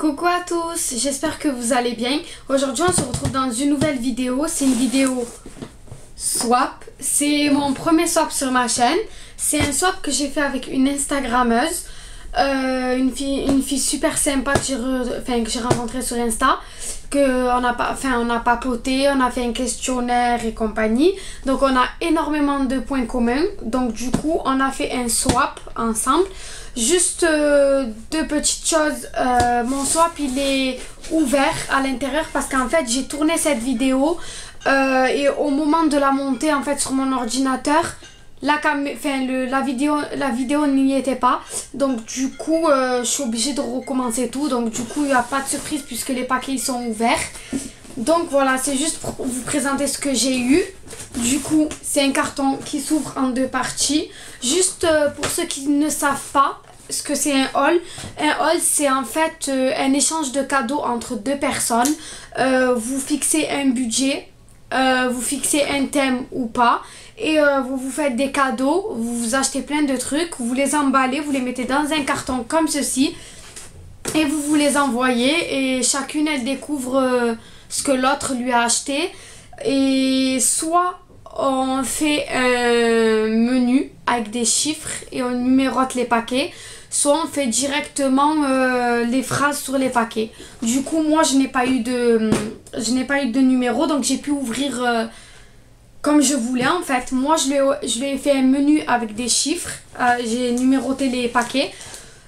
Coucou à tous, j'espère que vous allez bien. Aujourd'hui on se retrouve dans une nouvelle vidéo. C'est une vidéo swap. C'est mon premier swap sur ma chaîne. C'est un swap que j'ai fait avec une Instagrammeuse. Une fille super sympa que j'ai rencontrée sur Insta. On a papoté, on a fait un questionnaire et compagnie. Donc on a énormément de points communs. Donc du coup on a fait un swap ensemble. Juste deux petites choses. Mon swap il est ouvert à l'intérieur parce qu'en fait j'ai tourné cette vidéo et au moment de la monter en fait sur mon ordinateur, la vidéo n'y était pas. Donc du coup je suis obligée de recommencer tout. Donc du coup il n'y a pas de surprise puisque les paquets ils sont ouverts. Donc voilà, c'est juste pour vous présenter ce que j'ai eu. Du coup c'est un carton qui s'ouvre en deux parties. Juste pour ceux qui ne savent pas ce que c'est un haul. Un haul c'est en fait un échange de cadeaux entre deux personnes. Vous fixez un budget, vous fixez un thème ou pas. Et vous vous faites des cadeaux, vous achetez plein de trucs, vous les emballez, vous les mettez dans un carton comme ceci. Et vous les envoyez et chacune elle découvre ce que l'autre lui a acheté. Et soit on fait un menu avec des chiffres et on numérote les paquets, soit on fait directement les phrases sur les paquets. Du coup moi je n'ai pas eu de numéro, donc j'ai pu ouvrir comme je voulais en fait. Moi je lui ai fait un menu avec des chiffres, j'ai numéroté les paquets.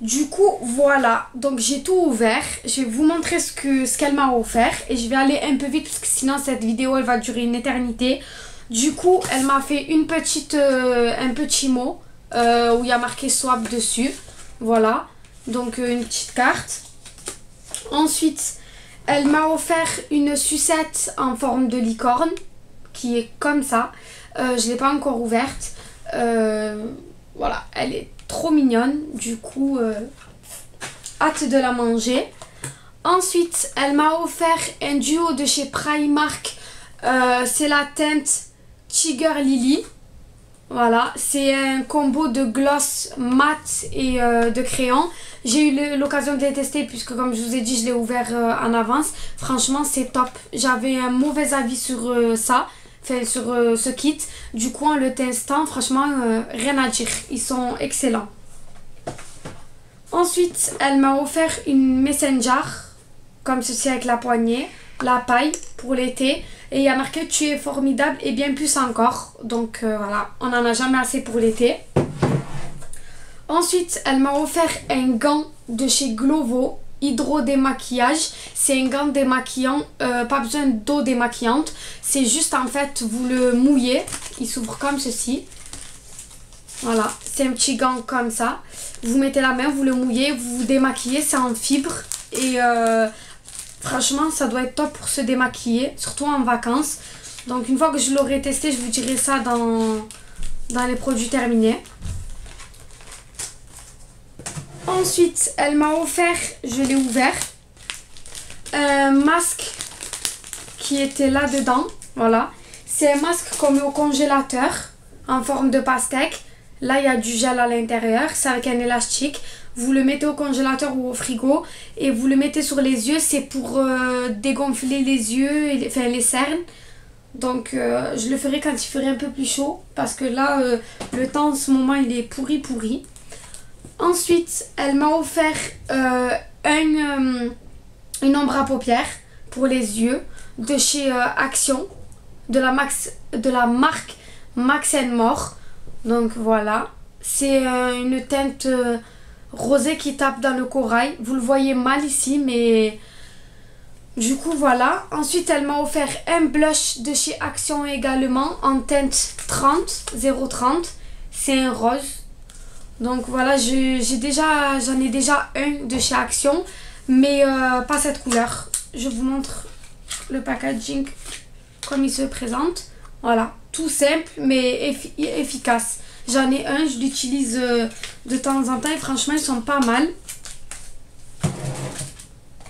Du coup voilà, donc j'ai tout ouvert. Je vais vous montrer ce qu'elle m'a offert et je vais aller un peu vite parce que sinon cette vidéo elle va durer une éternité. Du coup elle m'a fait un petit mot où il y a marqué swap dessus. Voilà, donc une petite carte. Ensuite elle m'a offert une sucette en forme de licorne qui est comme ça. Je ne l'ai pas encore ouverte. Voilà, elle est trop mignonne. Du coup, hâte de la manger. Ensuite, elle m'a offert un duo de chez Primark. C'est la teinte Tiger Lily. Voilà, c'est un combo de gloss mat et de crayon. J'ai eu l'occasion de les tester puisque comme je vous ai dit, je l'ai ouvert en avance. Franchement, c'est top. J'avais un mauvais avis sur ça. Sur ce kit. Du coup en le testant, franchement rien à dire, ils sont excellents. Ensuite elle m'a offert une messenger comme ceci avec la poignée, la paille pour l'été et il y a marqué tu es formidable et bien plus encore. Donc voilà, on n'en a jamais assez pour l'été. Ensuite elle m'a offert un gant de chez Glovo hydro démaquillage. C'est un gant démaquillant, pas besoin d'eau démaquillante, c'est juste en fait vous le mouillez, il s'ouvre comme ceci. Voilà, c'est un petit gant comme ça, vous mettez la main, vous le mouillez, vous vous démaquillez, c'est en fibre et franchement ça doit être top pour se démaquiller, surtout en vacances. Donc une fois que je l'aurai testé, je vous dirai ça dans les produits terminés. Ensuite, elle m'a offert, je l'ai ouvert, un masque qui était là-dedans. Voilà. C'est un masque qu'on met au congélateur en forme de pastèque. Là, il y a du gel à l'intérieur. C'est avec un élastique. Vous le mettez au congélateur ou au frigo et vous le mettez sur les yeux. C'est pour dégonfler les yeux, et les cernes. Donc, je le ferai quand il ferait un peu plus chaud parce que là, le temps en ce moment, il est pourri. Ensuite, elle m'a offert une ombre à paupières pour les yeux de chez Action, de la marque Max More. Donc voilà, c'est une teinte rosée qui tape dans le corail. Vous le voyez mal ici, mais du coup voilà. Ensuite, elle m'a offert un blush de chez Action également en teinte 030. C'est un rose. Donc voilà, j'en ai déjà un de chez Action, mais pas cette couleur. Je vous montre le packaging comme il se présente. Voilà, tout simple mais efficace. J'en ai un, je l'utilise de temps en temps et franchement ils sont pas mal.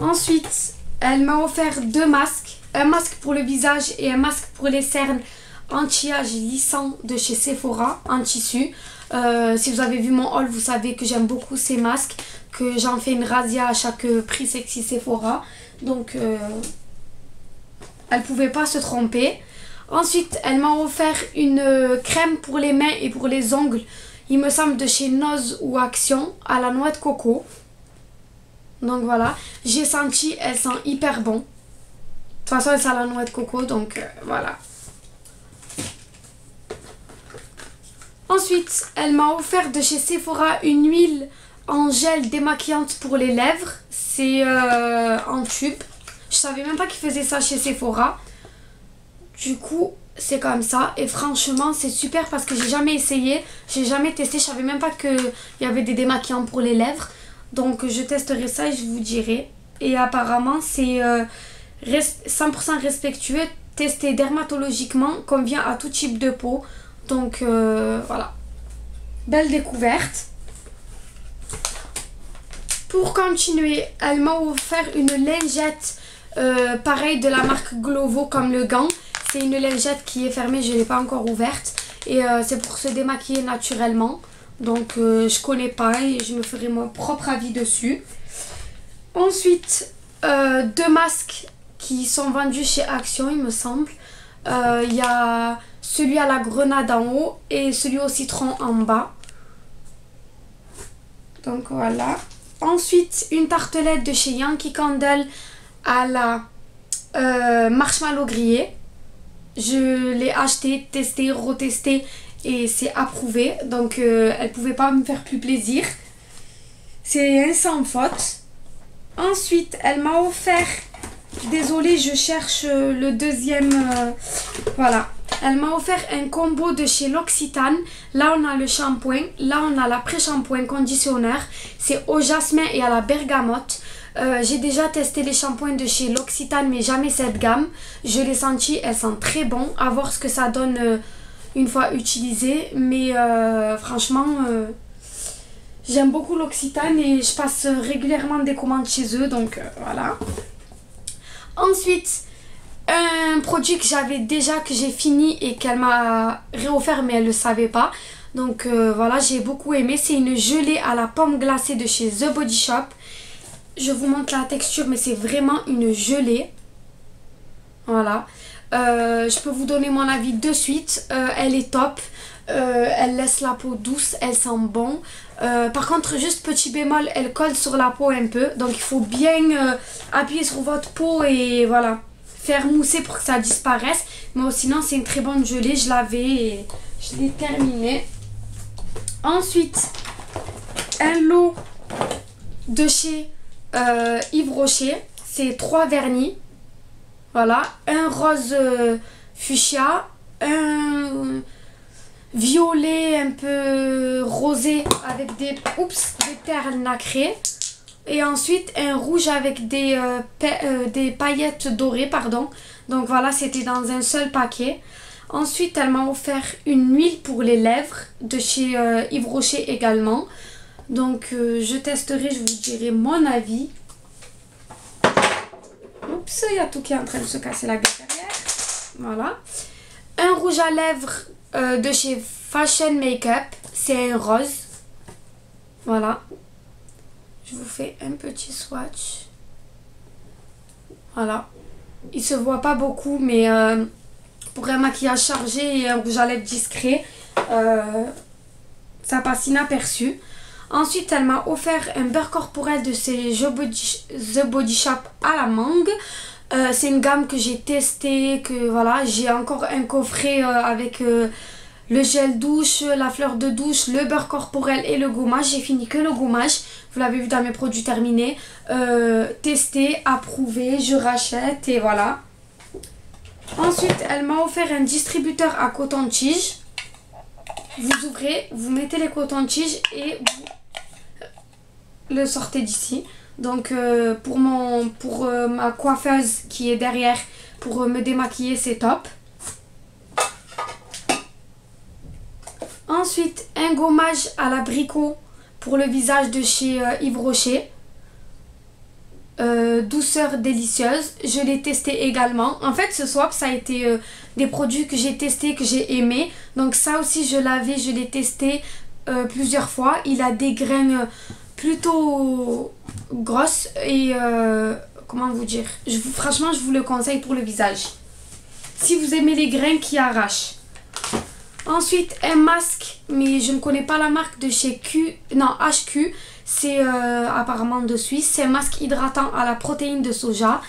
Ensuite, elle m'a offert deux masques. Un masque pour le visage et un masque pour les cernes anti-âge lissant de chez Sephora en tissu. Si vous avez vu mon haul, vous savez que j'aime beaucoup ces masques, que j'en fais une razzia à chaque prix sexy Sephora. Donc elle pouvait pas se tromper. Ensuite, elle m'a offert une crème pour les mains et pour les ongles. Il me semble de chez Noz ou Action à la noix de coco. Donc voilà, j'ai senti, elle sent hyper bon. De toute façon, elle sent la noix de coco, donc voilà. Ensuite, elle m'a offert de chez Sephora une huile en gel démaquillante pour les lèvres. C'est en tube. Je savais même pas qu'ils faisaient ça chez Sephora. Du coup, c'est comme ça. Et franchement, c'est super parce que j'ai jamais essayé. J'ai jamais testé. Je savais même pas qu'il y avait des démaquillants pour les lèvres. Donc, je testerai ça et je vous dirai. Et apparemment, c'est 100% respectueux. Testé dermatologiquement. Convient à tout type de peau. Donc, voilà. Belle découverte. Pour continuer, elle m'a offert une lingette. Pareil de la marque Glovo comme le gant. C'est une lingette qui est fermée, je ne l'ai pas encore ouverte. Et c'est pour se démaquiller naturellement. Donc je connais pas et je me ferai mon propre avis dessus. Ensuite, 2 masques qui sont vendus chez Action, il me semble. Il y a celui à la grenade en haut et celui au citron en bas. Donc voilà. Ensuite, une tartelette de chez Yankee Candle à la marshmallow grillé. Je l'ai acheté, testé, retesté et c'est approuvé. Donc elle pouvait pas me faire plus plaisir. C'est un sans faute. Ensuite, elle m'a offert... Désolée, je cherche le deuxième... voilà. Elle m'a offert un combo de chez L'Occitane. Là, on a le shampoing. Là, on a l'après-shampoing conditionneur. C'est au jasmin et à la bergamote. J'ai déjà testé les shampoings de chez L'Occitane, mais jamais cette gamme. Je l'ai senti, elles sentent très bon. À voir ce que ça donne une fois utilisé. Mais franchement, j'aime beaucoup L'Occitane et je passe régulièrement des commandes chez eux. Donc voilà. Ensuite, un produit que j'avais déjà, que j'ai fini et qu'elle m'a réoffert, mais elle ne le savait pas. Donc voilà, j'ai beaucoup aimé. C'est une gelée à la pomme glacée de chez The Body Shop. Je vous montre la texture, mais c'est vraiment une gelée. Voilà. Je peux vous donner mon avis de suite. Elle est top. Elle laisse la peau douce. Elle sent bon. Par contre, juste petit bémol, elle colle sur la peau un peu. Donc, il faut bien appuyer sur votre peau et voilà. Faire mousser pour que ça disparaisse. Mais sinon, c'est une très bonne gelée. Je l'avais et je l'ai terminée. Ensuite, un lot de chez Yves Rocher. C'est 3 vernis. Voilà. Un rose fuchsia. Un violet un peu rosé avec des perles nacrées. Et ensuite un rouge avec des paillettes dorées, pardon. Donc voilà, c'était dans un seul paquet. Ensuite, elle m'a offert une huile pour les lèvres de chez Yves Rocher également. Donc je testerai, je vous dirai mon avis. Oups, il y a tout qui est en train de se casser la gueule derrière. Voilà. Un rouge à lèvres de chez Fashion Makeup. C'est un rose. Voilà. Je vous fais un petit swatch. Voilà. Il se voit pas beaucoup, mais pour un maquillage chargé et un rouge à lèvres discret, ça passe inaperçu. Ensuite, elle m'a offert un beurre corporel de chez The Body Shop à la mangue. C'est une gamme que j'ai testée, que voilà, j'ai encore un coffret avec le gel douche, la fleur de douche, le beurre corporel et le gommage. J'ai fini que le gommage, vous l'avez vu dans mes produits terminés. Testé, approuvé, je rachète et voilà. Ensuite, elle m'a offert un distributeur à coton-tige. Vous ouvrez, vous mettez les cotons-tiges et vous le sortez d'ici. Donc pour ma coiffeuse qui est derrière pour me démaquiller, c'est top. Ensuite, un gommage à l'abricot pour le visage de chez Yves Rocher. douceur délicieuse. Je l'ai testé également. En fait, ce swap, ça a été des produits que j'ai testés, que j'ai aimés. Donc ça aussi, je l'ai testé plusieurs fois. Il a des graines plutôt grosses et comment vous dire, franchement, je vous le conseille pour le visage. Si vous aimez les grains qui arrachent. Ensuite, un masque, mais je ne connais pas la marque de chez HQ. C'est apparemment de Suisse. C'est un masque hydratant à la protéine de soja.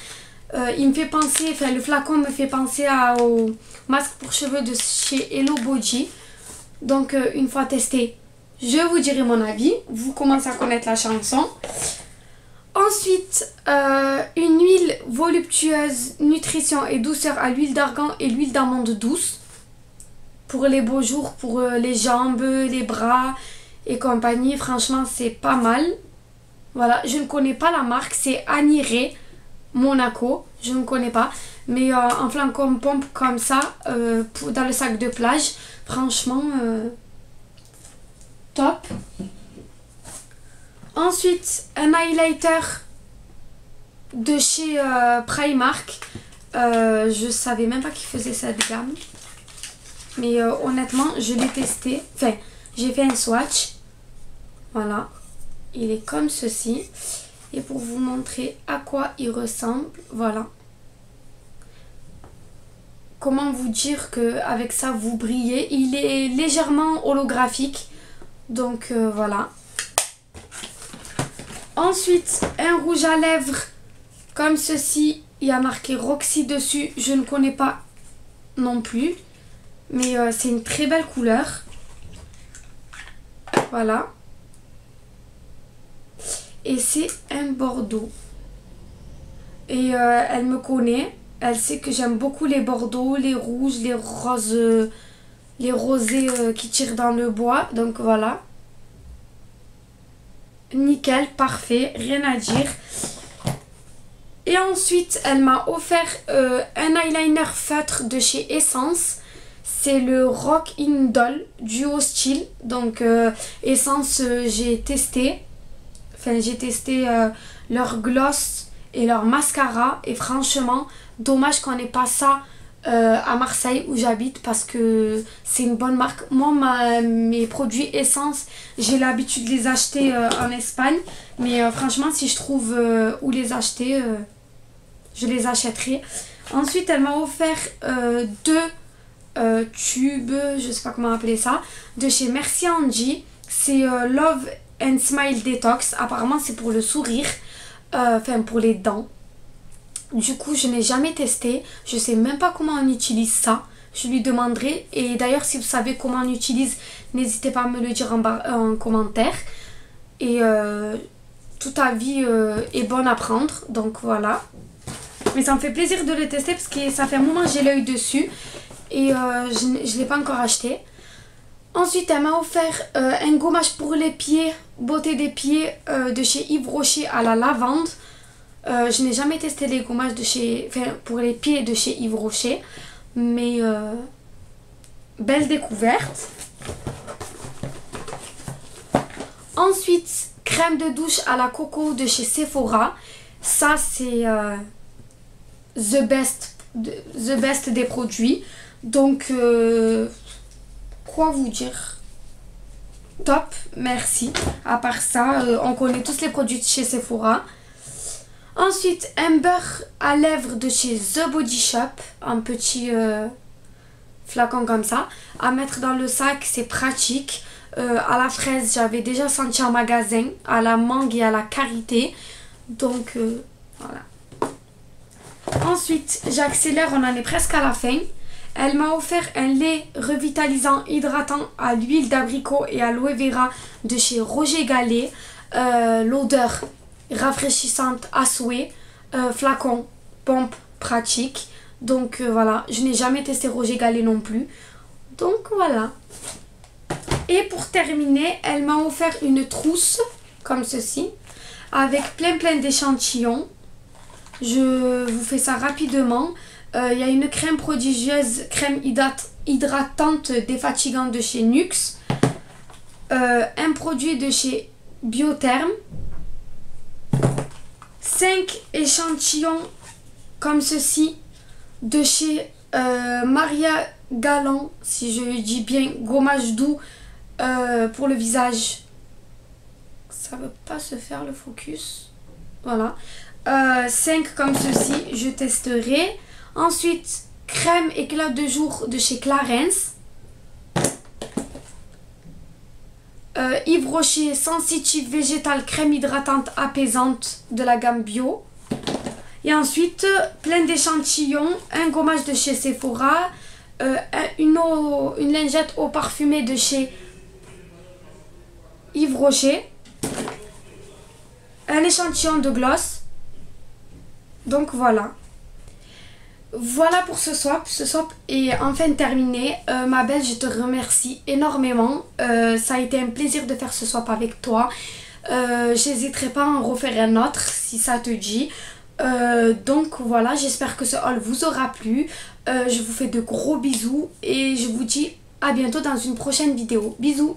Il me fait penser, enfin le flacon me fait penser au masque pour cheveux de chez Hello Body. Donc une fois testé, je vous dirai mon avis. Vous commencez à connaître la chanson. Ensuite, une huile voluptueuse, nutrition et douceur à l'huile d'argan et l'huile d'amande douce. Pour les beaux jours, pour les jambes, les bras et compagnie. Franchement, c'est pas mal. Voilà, je ne connais pas la marque. C'est Aniré Monaco. Je ne connais pas. Mais en flacon pompe comme ça, dans le sac de plage. Franchement, top. Ensuite, un highlighter de chez Primark. Je savais même pas qu'ils faisaient cette gamme. Mais honnêtement, je l'ai testé. Enfin, j'ai fait un swatch. Voilà. Il est comme ceci. Et pour vous montrer à quoi il ressemble, voilà. Comment vous dire qu'avec ça, vous brillez. Il est légèrement holographique. Donc, voilà. Ensuite, un rouge à lèvres comme ceci. Il y a marqué Roxy dessus. Je ne connais pas non plus. Mais c'est une très belle couleur. Voilà. Et c'est un bordeaux. Et elle me connaît. Elle sait que j'aime beaucoup les bordeaux, les rouges, les roses, les rosés qui tirent dans le bois. Donc voilà. Nickel, parfait, rien à dire. Et ensuite, elle m'a offert un eyeliner feutre de chez Essence. C'est le Rock in Doll Duo Style. Donc Essence, j'ai testé. Enfin, j'ai testé leur gloss et leur mascara. Et franchement, dommage qu'on n'ait pas ça à Marseille où j'habite. Parce que c'est une bonne marque. Moi, mes produits Essence, j'ai l'habitude de les acheter en Espagne. Mais franchement, si je trouve où les acheter, je les achèterai. Ensuite, elle m'a offert deux tubes, je sais pas comment appeler ça, de chez Merci Angie. C'est Love and Smile Detox. Apparemment c'est pour le sourire, enfin pour les dents. Du coup je n'ai jamais testé, je sais même pas comment on utilise ça. Je lui demanderai. Et d'ailleurs si vous savez comment on utilise, n'hésitez pas à me le dire en commentaire. Et tout avis est bon à prendre. Donc voilà. Mais ça me fait plaisir de le tester parce que ça fait un moment que j'ai l'œil dessus. Et je ne l'ai pas encore acheté. Ensuite, elle m'a offert un gommage pour les pieds, beauté des pieds de chez Yves Rocher à la lavande. Je n'ai jamais testé les gommages pour les pieds de chez Yves Rocher. Mais belle découverte. Ensuite, crème de douche à la coco de chez Sephora. Ça, c'est the best des produits. Donc, quoi vous dire? Top, merci. À part ça, on connaît tous les produits de chez Sephora. Ensuite, un beurre à lèvres de chez The Body Shop. Un petit flacon comme ça. À mettre dans le sac, c'est pratique. À la fraise, j'avais déjà senti en magasin. À la mangue et à la karité. Donc, voilà. Ensuite, j'accélère, on en est presque à la fin. Elle m'a offert un lait revitalisant hydratant à l'huile d'abricot et aloe vera de chez Roger Gallet. L'odeur rafraîchissante à souhait. Flacon, pompe, pratique. Donc voilà, je n'ai jamais testé Roger Gallet non plus. Donc voilà. Et pour terminer, elle m'a offert une trousse comme ceci. Avec plein d'échantillons. Je vous fais ça rapidement. Il y a une crème prodigieuse, crème hydratante défatigante de chez Nuxe. Un produit de chez Biotherm. 5 échantillons comme ceci de chez Maria Galant, si je dis bien, gommage doux pour le visage. Ça veut pas se faire le focus. Voilà. 5 comme ceci, je testerai. Ensuite, crème éclat de jour de chez Clarins. Yves Rocher Sensitive Végétale crème hydratante apaisante de la gamme bio. Et ensuite, plein d'échantillons, un gommage de chez Sephora, une lingette eau parfumée de chez Yves Rocher, un échantillon de gloss. Donc voilà. Voilà pour ce swap. Ce swap est enfin terminé. Ma belle, je te remercie énormément. Ça a été un plaisir de faire ce swap avec toi. J'hésiterai pas à en refaire un autre si ça te dit. Donc voilà, j'espère que ce haul vous aura plu. Je vous fais de gros bisous et je vous dis à bientôt dans une prochaine vidéo. Bisous!